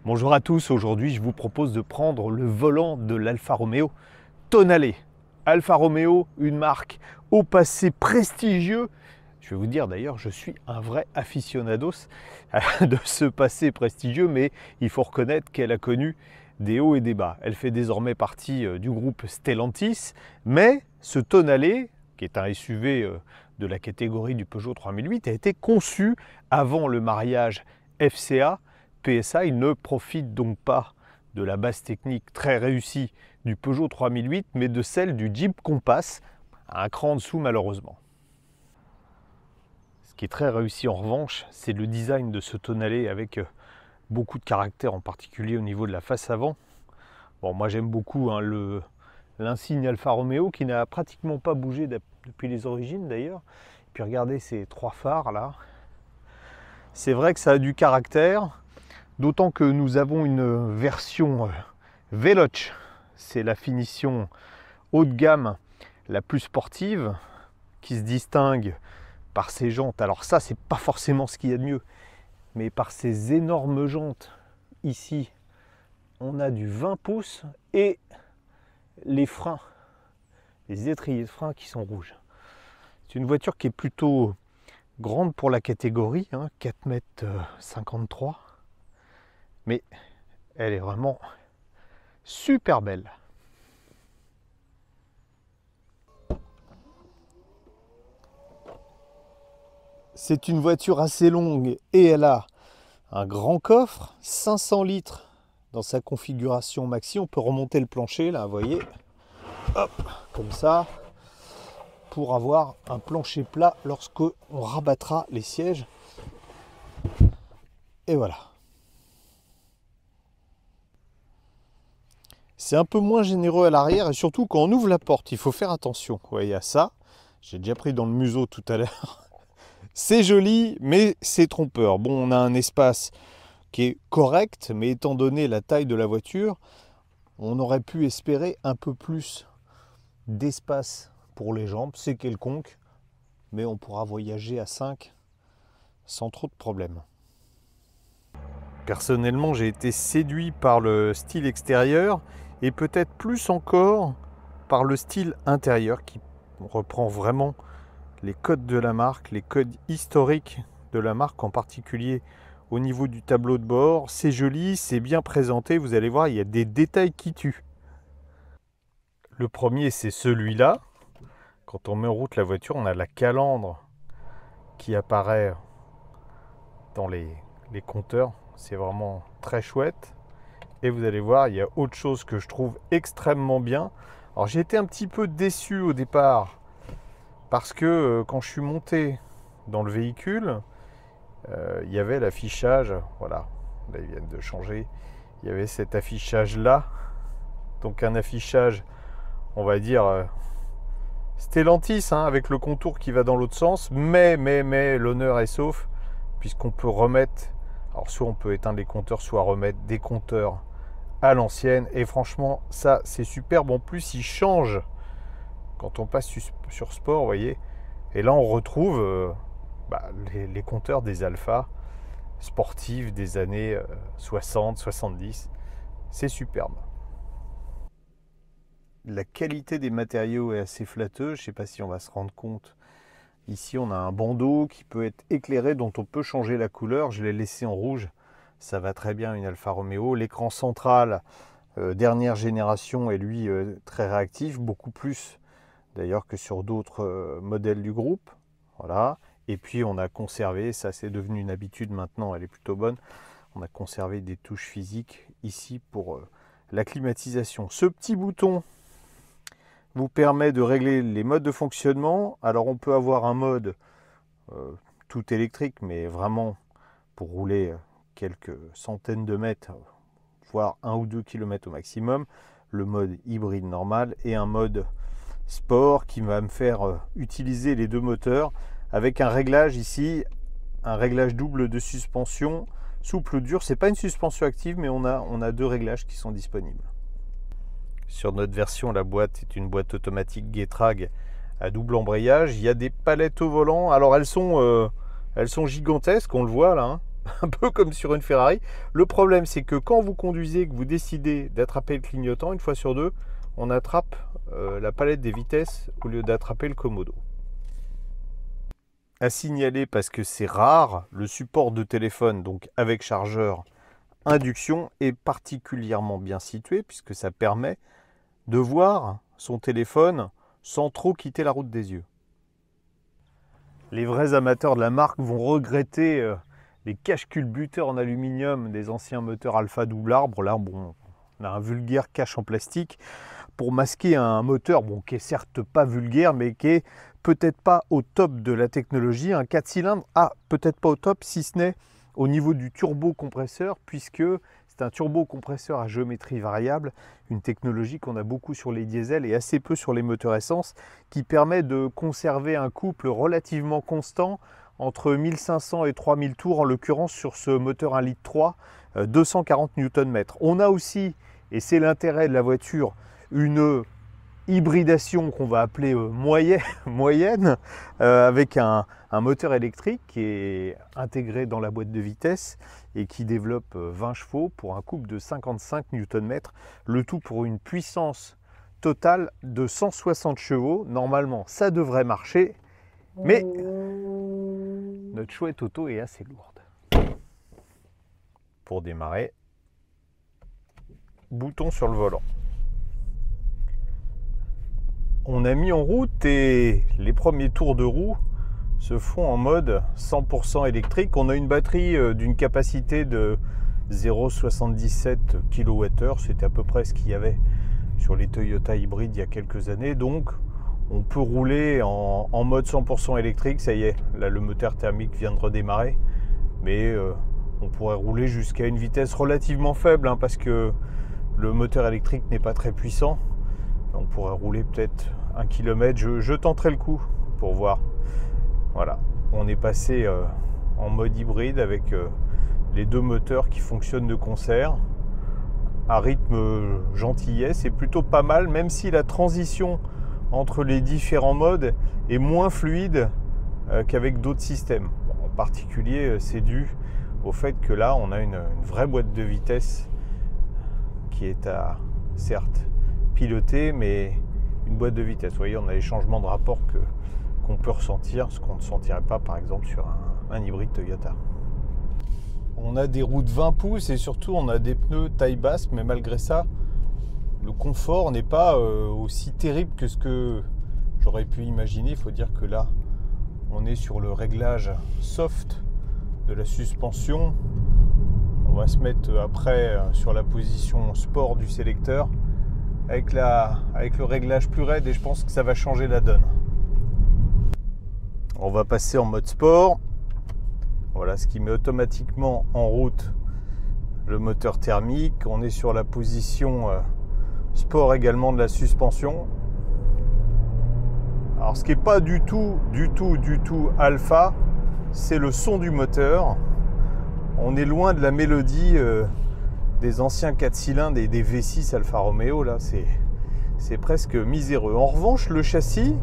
Bonjour à tous, aujourd'hui je vous propose de prendre le volant de l'Alfa Romeo Tonale. Alfa Romeo, une marque au passé prestigieux. Je vais vous dire d'ailleurs, je suis un vrai aficionados de ce passé prestigieux, mais il faut reconnaître qu'elle a connu des hauts et des bas. Elle fait désormais partie du groupe Stellantis, mais ce Tonale, qui est un SUV de la catégorie du Peugeot 3008, a été conçu avant le mariage FCA PSA. Il ne profite donc pas de la base technique très réussie du Peugeot 3008, mais de celle du Jeep Compass, un cran en dessous malheureusement. Ce qui est très réussi en revanche, c'est le design de ce Tonale avec beaucoup de caractère, en particulier au niveau de la face avant. Bon, moi j'aime beaucoup l'insigne Alfa Romeo qui n'a pratiquement pas bougé depuis les origines d'ailleurs. Puis regardez ces trois phares là. C'est vrai que ça a du caractère. D'autant que nous avons une version Veloce, c'est la finition haut de gamme la plus sportive, qui se distingue par ses jantes. Alors ça, c'est pas forcément ce qu'il y a de mieux, mais par ces énormes jantes ici, on a du 20 pouces et les freins, les étriers de frein qui sont rouges. C'est une voiture qui est plutôt grande pour la catégorie, 4,53 m. Mais elle est vraiment super belle. C'est une voiture assez longue et elle a un grand coffre, 500 litres dans sa configuration maxi. On peut remonter le plancher là, vous voyez, hop, comme ça, pour avoir un plancher plat lorsque on rabattra les sièges. Et voilà. C'est un peu moins généreux à l'arrière et surtout quand on ouvre la porte, il faut faire attention. Vous voyez à ça, j'ai déjà pris dans le museau tout à l'heure. C'est joli, mais c'est trompeur. Bon, on a un espace qui est correct, mais étant donné la taille de la voiture, on aurait pu espérer un peu plus d'espace pour les jambes. C'est quelconque, mais on pourra voyager à 5 sans trop de problèmes. Personnellement, j'ai été séduit par le style extérieur et peut-être plus encore par le style intérieur qui reprend vraiment les codes de la marque, les codes historiques de la marque, en particulier au niveau du tableau de bord. C'est joli, c'est bien présenté, vous allez voir, il y a des détails qui tuent. Le premier, c'est celui-là. Quand on met en route la voiture, on a la calandre qui apparaît dans les compteurs. C'est vraiment très chouette. Et vous allez voir, il y a autre chose que je trouve extrêmement bien. Alors j'ai été un petit peu déçu au départ parce que quand je suis monté dans le véhicule, il y avait l'affichage, voilà, là ils viennent de changer, il y avait cet affichage là, donc un affichage, on va dire, Stellantis, avec le contour qui va dans l'autre sens, mais l'honneur est sauf, puisqu'on peut remettre, alors soit on peut éteindre les compteurs, soit remettre des compteurs à l'ancienne, et franchement ça c'est superbe. En plus il change quand on passe sur sport, vous voyez, et là on retrouve les compteurs des Alpha sportifs des années 60, 70, c'est superbe. La qualité des matériaux est assez flatteuse, je ne sais pas si on va se rendre compte. Ici on a un bandeau qui peut être éclairé, dont on peut changer la couleur, je l'ai laissé en rouge. Ça va très bien une Alfa Romeo. L'écran central dernière génération est lui très réactif, beaucoup plus d'ailleurs que sur d'autres modèles du groupe. Voilà. Et puis on a conservé, ça c'est devenu une habitude maintenant, elle est plutôt bonne, on a conservé des touches physiques ici pour la climatisation. Ce petit bouton vous permet de régler les modes de fonctionnement. Alors on peut avoir un mode tout électrique, mais vraiment pour rouler quelques centaines de mètres, voire 1 ou 2 km au maximum, le mode hybride normal, et un mode sport qui va me faire utiliser les deux moteurs avec un réglage ici, un réglage double de suspension, souple ou dur. C'est pas une suspension active, mais on a deux réglages qui sont disponibles. Sur notre version, la boîte est une boîte automatique Getrag à double embrayage. Il y a des palettes au volant. Alors elles sont gigantesques, on le voit là. un peu comme sur une Ferrari. Le problème, c'est que quand vous conduisez, que vous décidez d'attraper le clignotant, une fois sur deux, on attrape la palette des vitesses au lieu d'attraper le commodo. À signaler, parce que c'est rare, le support de téléphone, donc avec chargeur induction, est particulièrement bien situé, puisque ça permet de voir son téléphone sans trop quitter la route des yeux. Les vrais amateurs de la marque vont regretter les cache-culbuteurs en aluminium des anciens moteurs Alpha double arbre. Là, bon, on a un vulgaire cache en plastique pour masquer un moteur qui est certes pas vulgaire, mais qui est peut-être pas au top de la technologie. Un 4 cylindres, peut-être pas au top, si ce n'est au niveau du turbocompresseur, puisque c'est un turbocompresseur à géométrie variable, une technologie qu'on a beaucoup sur les diesels et assez peu sur les moteurs essence, qui permet de conserver un couple relativement constant entre 1500 et 3000 tours, en l'occurrence sur ce moteur 1,3 litre, 240 Nm. On a aussi, et c'est l'intérêt de la voiture, une hybridation qu'on va appeler moyenne, avec un moteur électrique qui est intégré dans la boîte de vitesse et qui développe 20 chevaux pour un couple de 55 Nm, le tout pour une puissance totale de 160 chevaux. Normalement, ça devrait marcher, mais notre chouette auto est assez lourde. Pour démarrer, bouton sur le volant. On a mis en route et les premiers tours de roue se font en mode 100% électrique. On a une batterie d'une capacité de 0,77 kWh. C'était à peu près ce qu'il y avait sur les Toyota hybrides il y a quelques années. Donc on peut rouler en mode 100% électrique. Ça y est, là le moteur thermique vient de redémarrer. Mais on pourrait rouler jusqu'à une vitesse relativement faible, parce que le moteur électrique n'est pas très puissant. On pourrait rouler peut-être 1 km. Je tenterai le coup pour voir. Voilà, on est passé en mode hybride avec les deux moteurs qui fonctionnent de concert à rythme gentillet. C'est plutôt pas mal, même si la transition entre les différents modes est moins fluide qu'avec d'autres systèmes. En particulier, c'est dû au fait que là, on a une vraie boîte de vitesse qui est à, certes, piloter, mais une boîte de vitesse. Vous voyez, on a les changements de rapport qu'on peut ressentir, ce qu'on ne sentirait pas par exemple sur un hybride Toyota. On a des roues de 20 pouces et surtout on a des pneus taille basse, mais malgré ça, le confort n'est pas aussi terrible que ce que j'aurais pu imaginer. Il faut dire que là, on est sur le réglage soft de la suspension. On va se mettre après sur la position sport du sélecteur avec le réglage plus raide, et je pense que ça va changer la donne. On va passer en mode sport. Voilà, ce qui met automatiquement en route le moteur thermique. On est sur la position sport également de la suspension. Alors ce qui n'est pas du tout alpha, c'est le son du moteur. On est loin de la mélodie des anciens 4 cylindres et des V6 Alfa Romeo. Là, c'est presque miséreux. En revanche, le châssis,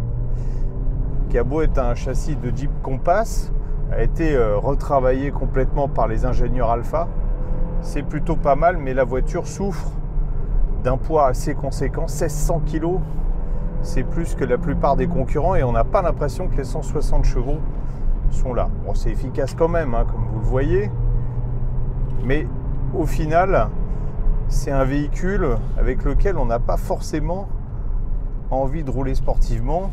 qui a beau être un châssis de Jeep Compass, a été retravaillé complètement par les ingénieurs Alpha. C'est plutôt pas mal, mais la voiture souffre d'un poids assez conséquent, 1600 kg. C'est plus que la plupart des concurrents et on n'a pas l'impression que les 160 chevaux sont là. Bon, c'est efficace quand même, comme vous le voyez, mais au final, c'est un véhicule avec lequel on n'a pas forcément envie de rouler sportivement,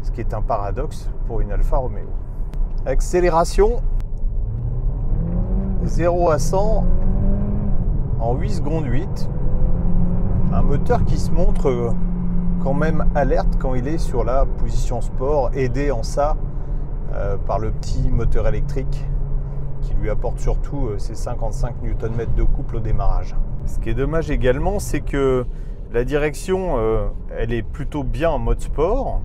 ce qui est un paradoxe pour une Alfa Romeo. Accélération 0 à 100 en 8 secondes 8. Un moteur qui se montre quand même alerte quand il est sur la position sport, aidé en ça par le petit moteur électrique qui lui apporte surtout ses 55 Nm de couple au démarrage. Ce qui est dommage également, c'est que la direction elle est plutôt bien en mode sport,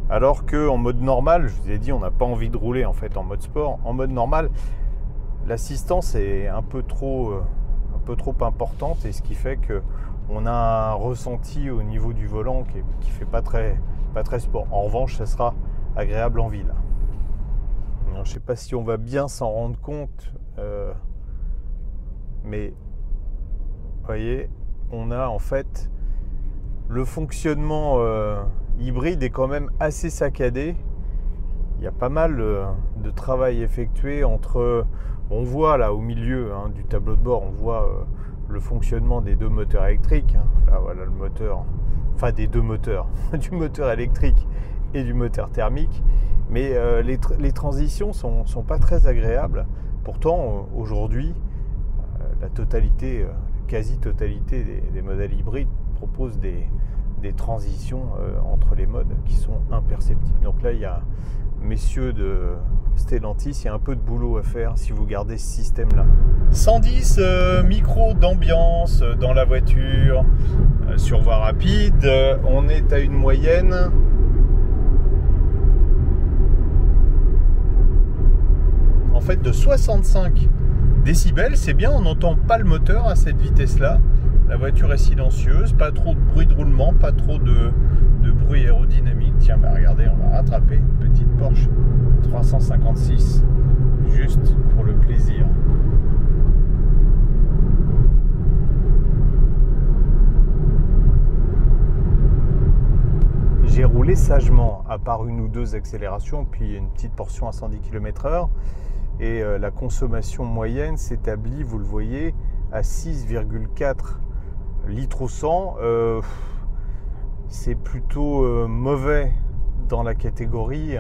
alors qu'en mode normal, je vous ai dit, on n'a pas envie de rouler en fait en mode sport. En mode normal, l'assistance est un peu trop importante, et ce qui fait que on a un ressenti au niveau du volant qui fait pas très sport. En revanche, ça sera agréable en ville. Alors, je ne sais pas si on va bien s'en rendre compte Mais vous voyez, on a en fait le fonctionnement hybride est quand même assez saccadé. Il y a pas mal de travail effectué entre... On voit là au milieu du tableau de bord, on voit le fonctionnement des deux moteurs électriques. Là voilà le moteur, enfin des deux moteurs, du moteur électrique et du moteur thermique. Mais les transitions sont pas très agréables. Pourtant aujourd'hui, la totalité, la quasi-totalité des modèles hybrides proposent des transitions entre les modes qui sont imperceptibles. Donc là il y a, messieurs de Stellantis, il y a un peu de boulot à faire si vous gardez ce système-là. 110 micros d'ambiance dans la voiture, sur voie rapide, on est à une moyenne en fait de 65 décibels. C'est bien, on n'entend pas le moteur à cette vitesse-là. La voiture est silencieuse, pas trop de bruit de roulement, pas trop de bruit aérodynamique. Tiens, bah regardez, on va rattraper une petite Porsche 356, juste pour le plaisir. J'ai roulé sagement, à part une ou deux accélérations, puis une petite portion à 110 km/h. Et la consommation moyenne s'établit, vous le voyez, à 6,4 litres au 100. C'est plutôt mauvais dans la catégorie.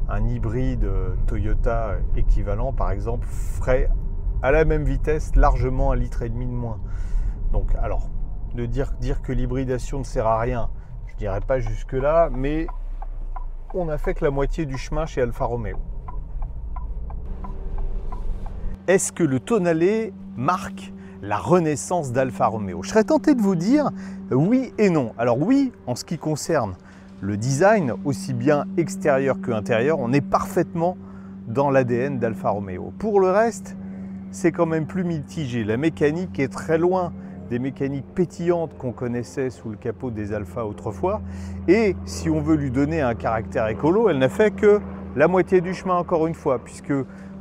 Un hybride Toyota équivalent, par exemple, ferait à la même vitesse largement 1,5 litre de moins. Donc, alors, de dire que l'hybridation ne sert à rien, je ne dirais pas jusque-là, mais on a fait que la moitié du chemin chez Alfa Romeo. Est-ce que le Tonale marque la renaissance d'Alfa Romeo? Je serais tenté de vous dire oui et non. Alors oui, en ce qui concerne le design, aussi bien extérieur que intérieur, on est parfaitement dans l'ADN d'Alfa Romeo. Pour le reste, c'est quand même plus mitigé. La mécanique est très loin des mécaniques pétillantes qu'on connaissait sous le capot des Alfa autrefois. Et si on veut lui donner un caractère écolo, elle n'a fait que la moitié du chemin encore une fois, puisque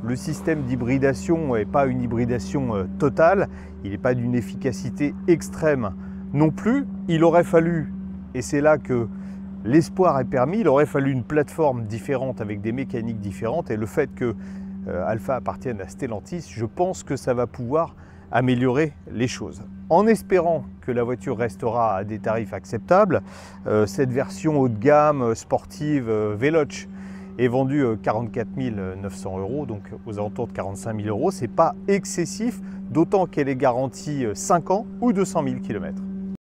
le système d'hybridation n'est pas une hybridation totale, il n'est pas d'une efficacité extrême non plus. Il aurait fallu, et c'est là que l'espoir est permis, il aurait fallu une plateforme différente avec des mécaniques différentes, et le fait que Alfa appartienne à Stellantis, je pense que ça va pouvoir améliorer les choses. En espérant que la voiture restera à des tarifs acceptables, cette version haut de gamme sportive Veloce est vendue 44 900 €, donc aux alentours de 45 000 €. C'est pas excessif, d'autant qu'elle est garantie 5 ans ou 200 000 km.